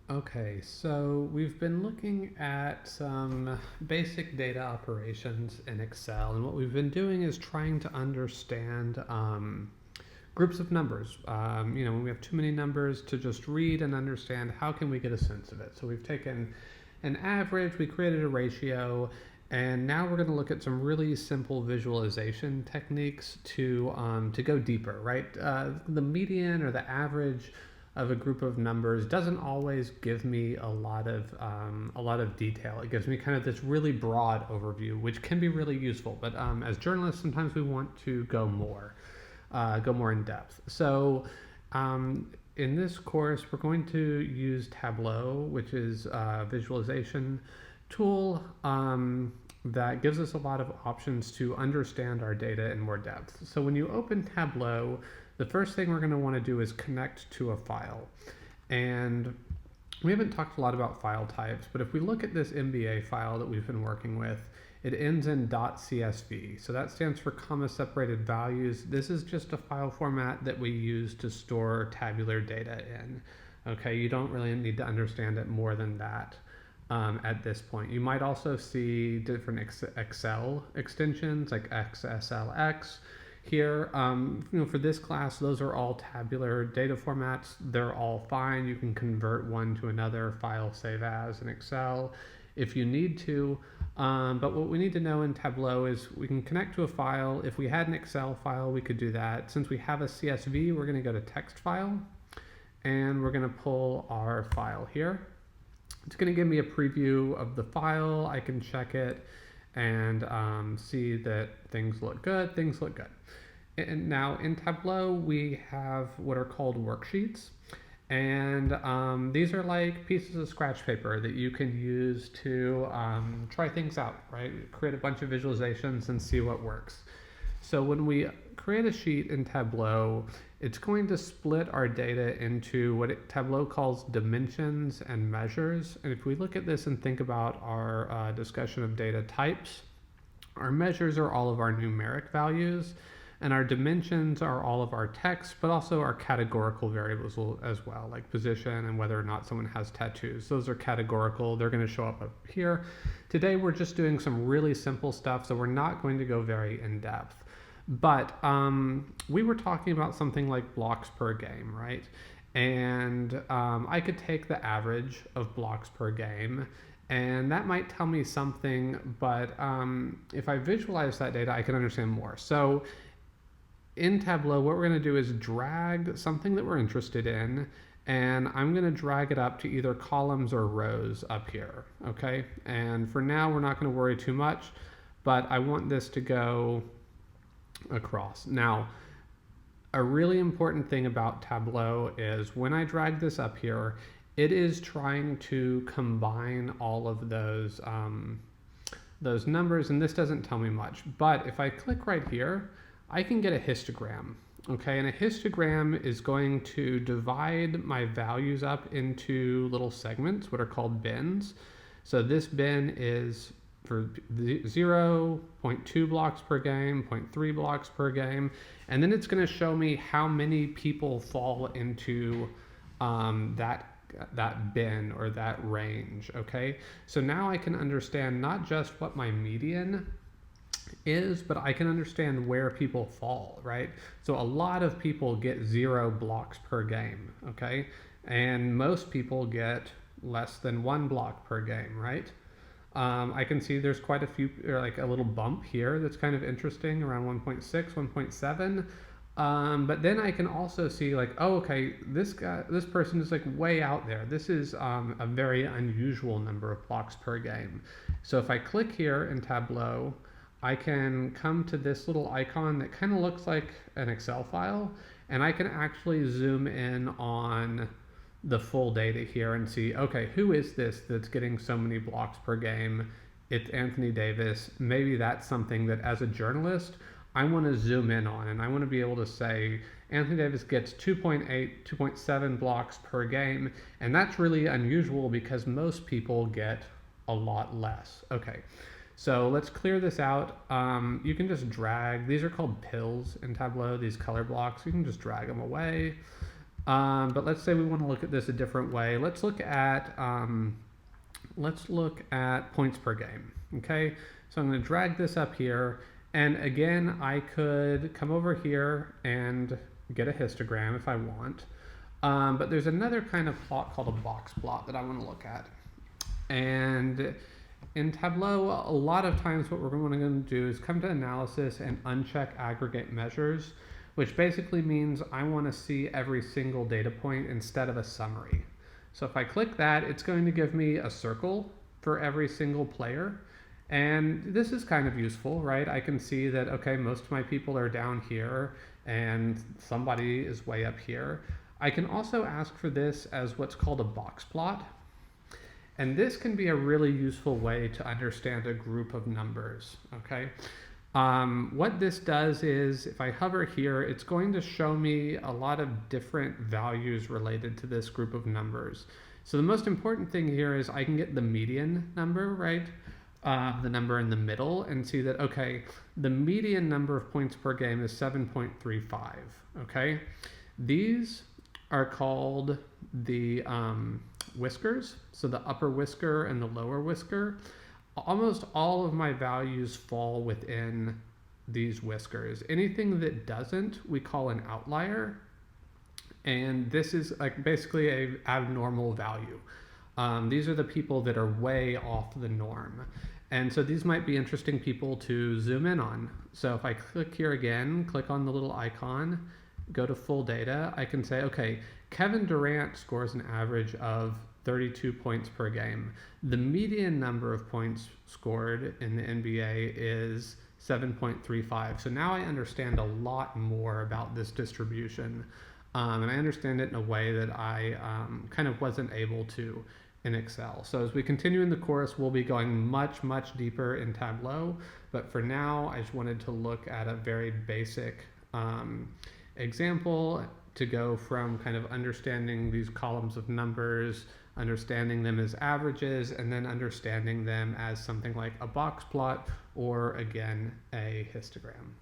Okay, so we've been looking at some basic data operations in Excel, and what we've been doing is trying to understand groups of numbers. When we have too many numbers to just read and understand, how can we get a sense of it? So we've taken an average, we created a ratio, and now we're going to look at some really simple visualization techniques to go deeper, right? The median or the average of a group of numbers doesn't always give me a lot of detail. It gives me kind of this really broad overview, which can be really useful. But as journalists, sometimes we want to go more in depth. So in this course, we're going to use Tableau, which is a visualization tool that gives us a lot of options to understand our data in more depth. So when you open Tableau, the first thing we're going to want to do is connect to a file. And we haven't talked a lot about file types, but if we look at this MBA file that we've been working with, it ends in .csv. So that stands for comma separated values. This is just a file format that we use to store tabular data in. Okay, you don't really need to understand it more than that at this point. You might also see different Excel extensions like XSLX. Here, for this class, those are all tabular data formats. They're all fine. You can convert one to another, file, save as in Excel if you need to. But what we need to know in Tableau is we can connect to a file. If we had an Excel file, we could do that. Since we have a CSV, we're going to go to text file, and we're going to pull our file here. It's going to give me a preview of the file. I can check it and see that things look good. And now in Tableau, we have what are called worksheets. And these are like pieces of scratch paper that you can use to try things out, right? Create a bunch of visualizations and see what works. So when we create a sheet in Tableau, it's going to split our data into what Tableau calls dimensions and measures. And if we look at this and think about our discussion of data types, our measures are all of our numeric values, and our dimensions are all of our text, but also our categorical variables as well, like position and whether or not someone has tattoos. Those are categorical. They're going to show up here. Today, we're just doing some really simple stuff, so we're not going to go very in depth. But we were talking about something like blocks per game, right? And I could take the average of blocks per game, and that might tell me something, but if I visualize that data, I can understand more. So in Tableau, what we're going to do is drag something that we're interested in, and I'm going to drag it up to either columns or rows up here, okay? And for now, we're not going to worry too much, but I want this to go across. Now, a really important thing about Tableau is when I drag this up here, it is trying to combine all of those numbers, and this doesn't tell me much. But if I click right here, I can get a histogram, okay? And a histogram is going to divide my values up into little segments, what are called bins. So this bin is for 0.2 blocks per game, 0.3 blocks per game, and then it's going to show me how many people fall into that bin or that range, okay? So now I can understand not just what my median is, but I can understand where people fall, right? So a lot of people get 0 blocks per game, okay? And most people get less than 1 block per game, right? I can see there's quite a few, like a little bump here that's kind of interesting, around 1.6, 1.7. But then I can also see like, oh, okay, this person is like way out there. This is a very unusual number of blocks per game. So if I click here in Tableau, I can come to this little icon that kind of looks like an Excel file, and I can actually zoom in on the full data here and see, okay, who is this that's getting so many blocks per game? It's Anthony Davis. Maybe that's something that as a journalist, I want to zoom in on, and I want to be able to say, Anthony Davis gets 2.8, 2.7 blocks per game, and that's really unusual because most people get a lot less. Okay. So let's clear this out. You can just drag, these are called pills in Tableau, these color blocks. You can just drag them away. But let's say we want to look at this a different way. Let's look at points per game. Okay, so I'm going to drag this up here, and again, I could come over here and get a histogram if I want. But there's another kind of plot called a box plot that I want to look at. And in Tableau, a lot of times what we're going to do is come to analysis and uncheck aggregate measures, which basically means I want to see every single data point instead of a summary. So if I click that, it's going to give me a circle for every single player. And this is kind of useful, right? I can see that, okay, most of my people are down here and somebody is way up here. I can also ask for this as what's called a box plot. And this can be a really useful way to understand a group of numbers, okay? What this does is, if I hover here, it's going to show me a lot of different values related to this group of numbers. So the most important thing here is I can get the median number, right? The number in the middle, and see that, okay, the median number of points per game is 7.35, okay? These are called the whiskers, so the upper whisker and the lower whisker. Almost all of my values fall within these whiskers. Anything that doesn't, we call an outlier, and this is like basically a abnormal value. These are the people that are way off the norm. And so these might be interesting people to zoom in on. So if I click here again, click on the little icon, go to full data, I can say, okay, Kevin Durant scores an average of 32 points per game. The median number of points scored in the NBA is 7.35. So now I understand a lot more about this distribution. And I understand it in a way that I kind of wasn't able to in Excel. So as we continue in the course, we'll be going much, much deeper in Tableau. But for now, I just wanted to look at a very basic example to go from kind of understanding these columns of numbers, understanding them as averages, and then understanding them as something like a box plot or, again, a histogram.